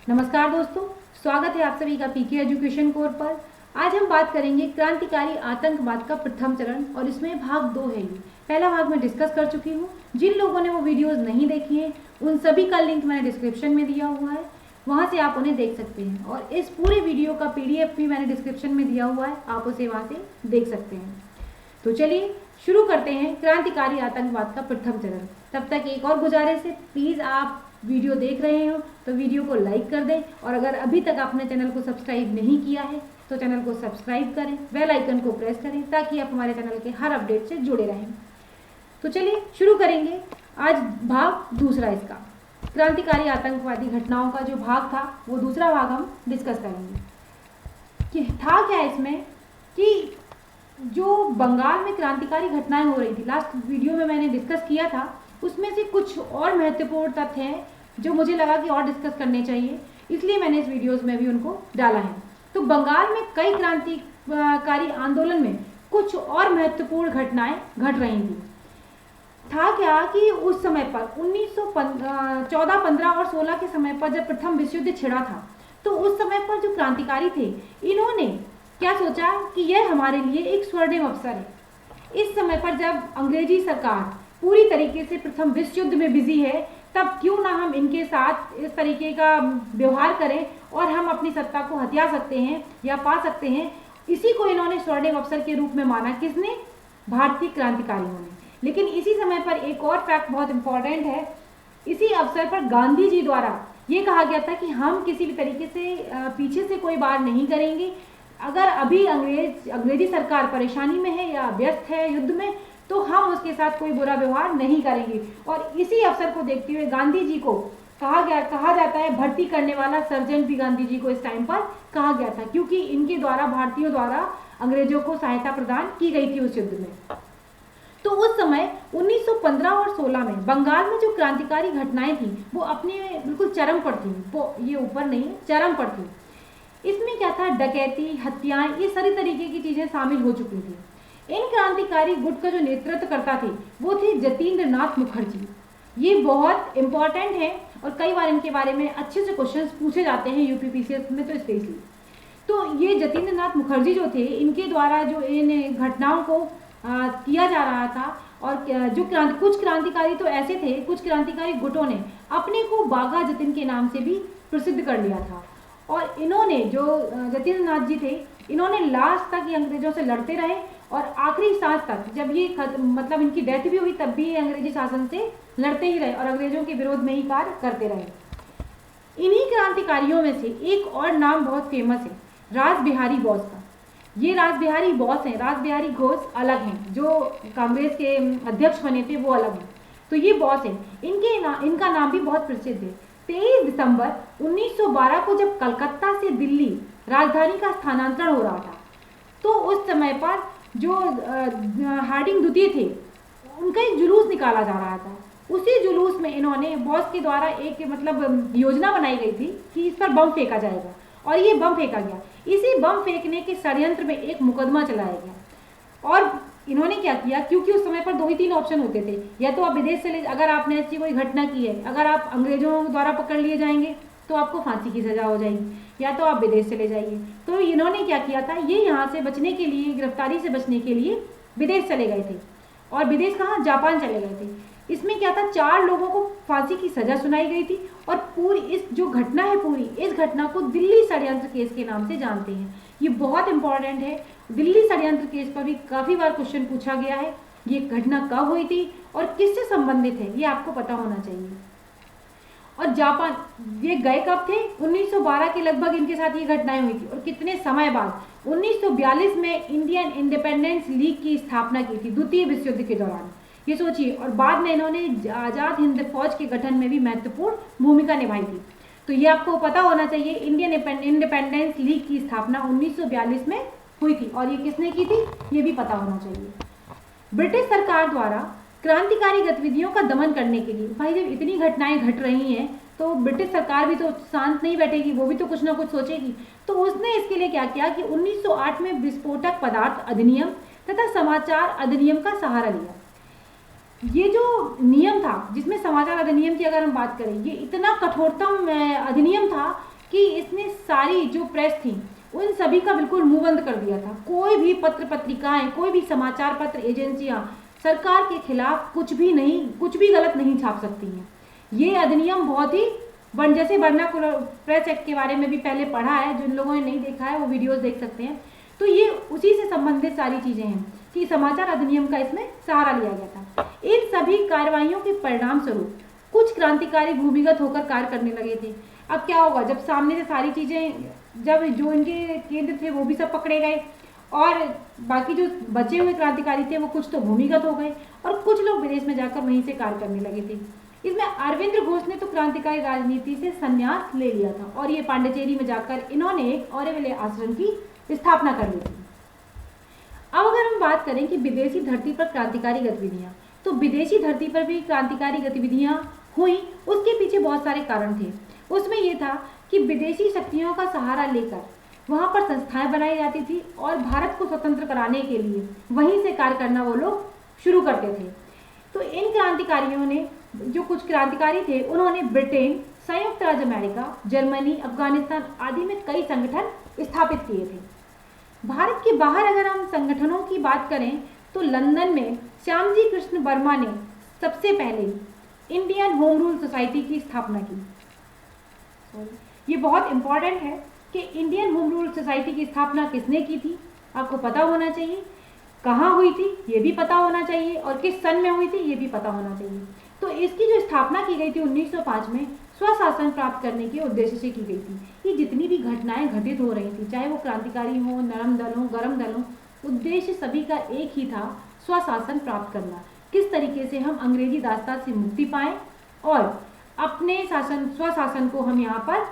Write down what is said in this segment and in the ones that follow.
नमस्कार दोस्तों, स्वागत है आप सभी का पीके एजुकेशन कोर पर। आज हम बात करेंगे क्रांतिकारी आतंकवाद का प्रथम चरण और इसमें भाग 2 है। ये पहला भाग मैं डिस्कस कर चुकी हूँ। जिन लोगों ने वो वीडियोस नहीं देखी हैं उन सभी का लिंक मैंने डिस्क्रिप्शन में दिया हुआ है, वहाँ से आप उन्हें देख सकते हैं। और इस पूरे वीडियो का PDF भी मैंने डिस्क्रिप्शन में दिया हुआ है, आप उसे वहाँ से देख सकते हैं। तो चलिए शुरू करते हैं क्रांतिकारी आतंकवाद का प्रथम चरण। तब तक एक और गुजारिश है, प्लीज़ आप वीडियो देख रहे हो तो वीडियो को लाइक कर दें, और अगर अभी तक आपने चैनल को सब्सक्राइब नहीं किया है तो चैनल को सब्सक्राइब करें, बेल आइकन को प्रेस करें ताकि आप हमारे चैनल के हर अपडेट से जुड़े रहें। तो चलिए शुरू करेंगे आज भाग दूसरा इसका। क्रांतिकारी आतंकवादी घटनाओं का जो भाग था वो दूसरा भाग हम डिस्कस करेंगे। कि था क्या इसमें कि जो बंगाल में क्रांतिकारी घटनाएं हो रही थी, लास्ट वीडियो में मैंने डिस्कस किया था, उसमें से कुछ और महत्वपूर्ण तथ्य हैं जो मुझे लगा कि और डिस्कस करने चाहिए, इसलिए मैंने इस वीडियोस में भी उनको डाला है। तो बंगाल में कई क्रांतिकारी आंदोलन में कुछ और महत्वपूर्ण घटनाएं घट रही थी। था क्या कि उस समय पर 1914, 15 और 16 के समय पर जब प्रथम विश्व युद्ध छिड़ा था, तो उस समय पर जो क्रांतिकारी थे इन्होंने क्या सोचा कि यह हमारे लिए एक स्वर्णिम अवसर है। इस समय पर जब अंग्रेजी सरकार पूरी तरीके से प्रथम विश्व युद्ध में बिजी है, तब क्यों ना हम इनके साथ इस तरीके का व्यवहार करें और हम अपनी सत्ता को हथिया सकते हैं या पा सकते हैं। इसी को इन्होंने स्वर्णिम अवसर के रूप में माना। किसने? भारतीय क्रांतिकारियों ने। लेकिन इसी समय पर एक और फैक्ट बहुत इंपॉर्टेंट है। इसी अवसर पर गांधी जी द्वारा ये कहा गया था कि हम किसी भी तरीके से पीछे से कोई वार नहीं करेंगे। अगर अभी अंग्रेजी सरकार परेशानी में है या व्यस्त है युद्ध में, तो हम उसके साथ कोई बुरा व्यवहार नहीं करेंगे। और इसी अवसर को देखते हुए गांधी जी को कहा जाता है भर्ती करने वाला सर्जन भी गांधी जी को इस टाइम पर कहा गया था, क्योंकि इनके द्वारा भारतीयों द्वारा अंग्रेजों को सहायता प्रदान की गई थी उस युद्ध में। तो उस समय 1915 और 16 में बंगाल में जो क्रांतिकारी घटनाएं थी वो अपने बिल्कुल चरम पर थी, वो ये ऊपर नहीं, चरम पर थी। इसमें क्या था? डकैती, हत्याएं, ये सारी तरीके की चीजें शामिल हो चुकी थी। इन क्रांतिकारी गुट का जो नेतृत्व करता थे वो थे जतीन्द्र नाथ मुखर्जी। ये बहुत इंपॉर्टेंट है और कई बार इनके बारे में अच्छे से क्वेश्चंस पूछे जाते हैं यूपीपीसीएस में, तो स्पेशली। तो ये जतीन्द्र नाथ मुखर्जी जो थे, इनके द्वारा जो इन घटनाओं को किया जा रहा था। और जो कुछ क्रांतिकारी तो ऐसे थे, कुछ क्रांतिकारी गुटों ने अपने को बाघा जतिन के नाम से भी प्रसिद्ध कर लिया था। और इन्होंने जो जतीन्द्र नाथ जी थे, इन्होंने लास्ट तक ये अंग्रेजों से लड़ते रहे और आखिरी सांस तक, जब ये मतलब इनकी डेथ भी हुई, तब भी ये अंग्रेजी शासन से लड़ते ही रहे और अंग्रेजों के विरोध में ही कार्य करते रहे। इन्हीं क्रांतिकारियों में से एक और नाम बहुत फेमस है, रास बिहारी बोस का। ये रास बिहारी बोस हैं, रास बिहारी घोष अलग हैं, जो कांग्रेस के अध्यक्ष बने थे वो अलग हैं। तो ये बॉस हैं, इनका नाम भी बहुत प्रसिद्ध है। 23 दिसंबर 1912 को जब कलकत्ता से दिल्ली राजधानी का स्थानांतरण हो रहा था, तो उस समय पर जो हार्डिंग द्वितीय थे, उनका एक जुलूस निकाला जा रहा था। उसी जुलूस में इन्होंने बॉस के द्वारा एक मतलब योजना बनाई गई थी कि इस पर बम फेंका जाएगा, और ये बम फेंका गया। इसी बम फेंकने के षड्यंत्र में एक मुकदमा चलाया गया। और इन्होंने क्या किया, क्योंकि उस समय पर 2 ही 3 ऑप्शन होते थे, या तो आप विदेश से अगर आपने ऐसी कोई घटना की है, अगर आप अंग्रेजों द्वारा पकड़ लिए जाएंगे तो आपको फांसी की सजा हो जाएगी, या तो आप विदेश चले जाइए। तो इन्होंने क्या किया था, ये यहाँ से बचने के लिए, गिरफ्तारी से बचने के लिए विदेश चले गए थे। और विदेश कहाँ? जापान चले गए थे। इसमें क्या था, 4 लोगों को फांसी की सजा सुनाई गई थी। और पूरी इस जो घटना है, पूरी इस घटना को दिल्ली षड्यंत्र केस के नाम से जानते हैं। ये बहुत इंपॉर्टेंट है। दिल्ली षड्यंत्र केस पर भी काफ़ी बार क्वेश्चन पूछा गया है। ये घटना कब हुई थी और किससे संबंधित है, ये आपको पता होना चाहिए। और जापान ये गए कब थे? 1912 के लगभग इनके साथ ये घटनाएं हुई थी। और कितने समय बाद? 1942 में इंडियन इंडिपेंडेंस लीग की स्थापना की थी, द्वितीय विश्व युद्ध के दौरान। ये सोचिए। और बाद में इन्होंने आज़ाद हिंद फौज के गठन में भी महत्वपूर्ण भूमिका निभाई थी। तो ये आपको पता होना चाहिए, इंडियन इंडिपेंडेंस लीग की स्थापना 1942 में हुई थी। और ये किसने की थी, ये भी पता होना चाहिए। ब्रिटिश सरकार द्वारा क्रांतिकारी गतिविधियों का दमन करने के लिए, भाई जब इतनी घटनाएं घट रही हैं तो ब्रिटिश सरकार भी तो शांत नहीं बैठेगी, वो भी तो कुछ ना कुछ सोचेगी। तो उसने इसके लिए क्या किया कि 1908 में विस्फोटक पदार्थ अधिनियम तथा समाचार अधिनियम का सहारा लिया। ये जो नियम था, जिसमें समाचार अधिनियम की अगर हम बात करें, ये इतना कठोरतम अधिनियम था कि इसने सारी जो प्रेस थी उन सभी का बिल्कुल मुंह बंद कर दिया था। कोई भी पत्र पत्रिकाएं, कोई भी समाचार पत्र एजेंसियां सरकार के खिलाफ कुछ भी गलत नहीं छाप सकती हैं। ये अधिनियम बहुत ही जैसे वर्नाकुलर प्रेस एक्ट के बारे में भी पहले पढ़ा है, जिन लोगों ने नहीं देखा है वो वीडियोस देख सकते हैं। तो ये उसी से संबंधित सारी चीजें हैं कि समाचार अधिनियम का इसमें सहारा लिया गया था। इन सभी कार्रवाइयों के परिणाम स्वरूप कुछ क्रांतिकारी भूमिगत होकर कार्य करने लगे थे। अब क्या होगा, जब सामने से सारी चीजें, जब जो इनके केंद्र थे वो भी सब पकड़े गए और बाकी जो बचे हुए क्रांतिकारी थे वो कुछ तो भूमिगत हो गए और कुछ लोग विदेश में जाकर वहीं से कार्य करने लगे थे। इसमें अरविंद घोष ने तो क्रांतिकारी राजनीति से संन्यास ले लिया था और ये पांडिचेरी में जाकर इन्होंने एक ऑरेविले आश्रम की स्थापना कर ली थी। अब अगर हम बात करें कि विदेशी धरती पर क्रांतिकारी गतिविधियां, तो विदेशी धरती पर भी क्रांतिकारी गतिविधियां हुई। उसके पीछे बहुत सारे कारण थे। उसमें यह था कि विदेशी शक्तियों का सहारा लेकर वहां पर संस्थाएं बनाई जाती थी और भारत को स्वतंत्र कराने के लिए वहीं से कार्य करना वो लोग शुरू करते थे। तो इन क्रांतिकारियों ने, जो कुछ क्रांतिकारी थे, उन्होंने ब्रिटेन, संयुक्त राज्य अमेरिका, जर्मनी, अफगानिस्तान आदि में कई संगठन स्थापित किए थे। भारत के बाहर अगर हम संगठनों की बात करें तो लंदन में श्यामजी कृष्ण वर्मा ने सबसे पहले इंडियन होम रूल सोसाइटी की स्थापना की। ये बहुत इंपॉर्टेंट है कि इंडियन होम रूल सोसाइटी की स्थापना किसने की थी, आपको पता होना चाहिए। कहाँ हुई थी ये भी पता होना चाहिए और किस सन में हुई थी ये भी पता होना चाहिए। तो इसकी जो स्थापना की गई थी 1905 में स्वशासन प्राप्त करने के उद्देश्य से की गई थी। ये जितनी भी घटनाएं घटित हो रही थी, चाहे वो क्रांतिकारी हो, नरम दल हो, गरम दल हो, उद्देश्य सभी का एक ही था, स्वशासन प्राप्त करना। किस तरीके से हम अंग्रेजी दास्तान से मुक्ति पाएं और अपने स्वशासन को हम यहाँ पर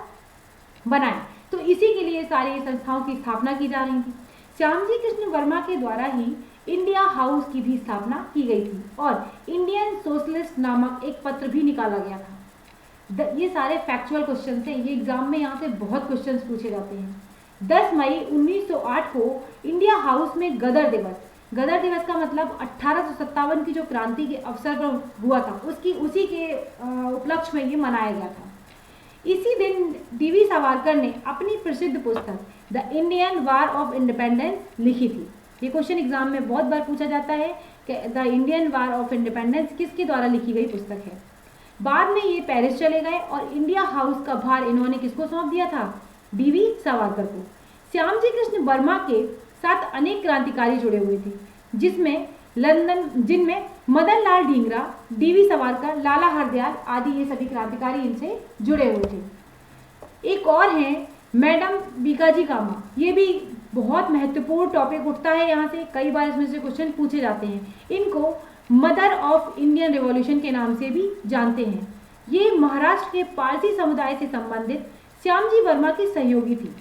बनाएं। तो इसी के लिए सारी संस्थाओं की स्थापना की जा रही थी। श्यामजी कृष्ण वर्मा के द्वारा ही इंडिया हाउस की भी स्थापना की गई थी और इंडियन सोशलिस्ट नामक एक पत्र भी निकाला गया था। ये सारे फैक्चुअल क्वेश्चन थे, ये एग्जाम में यहाँ से बहुत क्वेश्चंस पूछे जाते हैं। 10 मई 1908 को इंडिया हाउस में गदर दिवस का मतलब 1857 की जो क्रांति के अवसर पर हुआ था उसी के उपलक्ष्य में ये मनाया गया था। इसी दिन डीवी सावरकर ने अपनी प्रसिद्ध पुस्तक the Indian war of independence लिखी थी। ये क्वेश्चन एग्जाम में बहुत बार पूछा जाता है कि the Indian war of independence किसके द्वारा लिखी गई पुस्तक है। बाद में ये पेरिस चले गए और इंडिया हाउस का भार इन्होंने किसको सौंप दिया था, डीवी सावरकर को। श्यामजी कृष्ण वर्मा के साथ अनेक क्रांतिकारी जुड़े हुए थे, जिनमें मदन लाल ढींगरा, डीवी सावरकर, लाला हरदयाल आदि ये सभी क्रांतिकारी इनसे जुड़े हुए थे। एक और हैं मैडम बीकाजी कामा। ये भी बहुत महत्वपूर्ण टॉपिक उठता है यहाँ से, कई बार इसमें से क्वेश्चन पूछे जाते हैं। इनको मदर ऑफ इंडियन रिवॉल्यूशन के नाम से भी जानते हैं। ये महाराष्ट्र के पारसी समुदाय से संबंधित श्यामजी वर्मा की सहयोगी थी।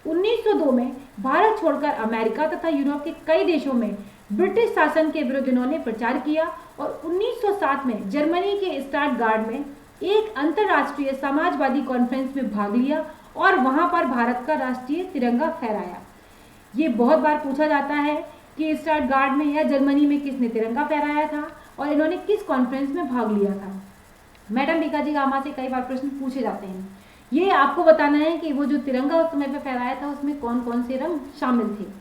1902 में भारत छोड़कर अमेरिका तथा यूरोप के कई देशों में ब्रिटिश शासन के विरुद्ध इन्होंने प्रचार किया और 1907 में जर्मनी के स्टटगार्ट में एक अंतर्राष्ट्रीय समाजवादी कॉन्फ्रेंस में भाग लिया और वहां पर भारत का राष्ट्रीय तिरंगा फहराया। ये बहुत बार पूछा जाता है कि स्टटगार्ट में या जर्मनी में किसने तिरंगा फहराया था और इन्होंने किस कॉन्फ्रेंस में भाग लिया था। मैडम बीकाजी कामा से कई बार प्रश्न पूछे जाते हैं। ये आपको बताना है कि वो जो तिरंगा उस समय पे फहराया था उसमें कौन कौन से रंग शामिल थे।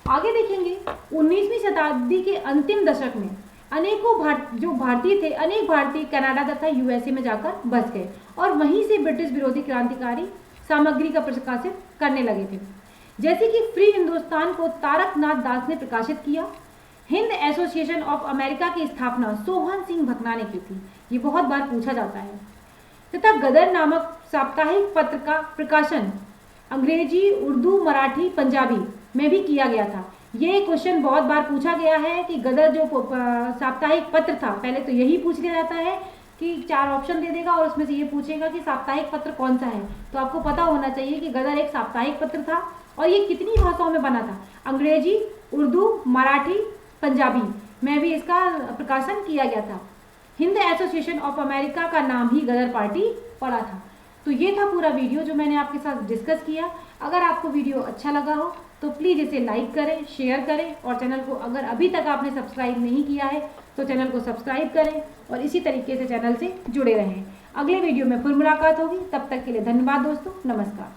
आगे देखेंगे 19वीं शताब्दी के अंतिम दशक में अनेक भारतीय कनाडा तथा यूएसए में जाकर बस गए और वहीं से ब्रिटिश विरोधी क्रांतिकारी सामग्री का प्रकाशित करने लगे थे। जैसे कि फ्री हिंदुस्तान को तारकनाथ दास ने प्रकाशित किया। हिंद एसोसिएशन ऑफ अमेरिका की स्थापना सोहन सिंह भकना ने की थी। ये बहुत बार पूछा जाता है। तथा गदर नामक साप्ताहिक पत्र का प्रकाशन अंग्रेजी, उर्दू, मराठी, पंजाबी में भी किया गया था। ये क्वेश्चन बहुत बार पूछा गया है कि गदर जो साप्ताहिक पत्र था, पहले तो यही पूछ लिया जाता है कि 4 ऑप्शन दे देगा और उसमें से ये पूछेगा कि साप्ताहिक पत्र कौन सा है। तो आपको पता होना चाहिए कि गदर एक साप्ताहिक पत्र था और ये कितनी भाषाओं में बना था, अंग्रेजी, उर्दू, मराठी, पंजाबी में भी इसका प्रकाशन किया गया था। हिंद एसोसिएशन ऑफ अमेरिका का नाम ही गदर पार्टी पड़ा था। तो ये था पूरा वीडियो जो मैंने आपके साथ डिस्कस किया। अगर आपको वीडियो अच्छा लगा हो तो प्लीज़ इसे लाइक करें, शेयर करें और चैनल को अगर अभी तक आपने सब्सक्राइब नहीं किया है तो चैनल को सब्सक्राइब करें और इसी तरीके से चैनल से जुड़े रहें। अगले वीडियो में फिर मुलाकात होगी। तब तक के लिए धन्यवाद दोस्तों, नमस्कार।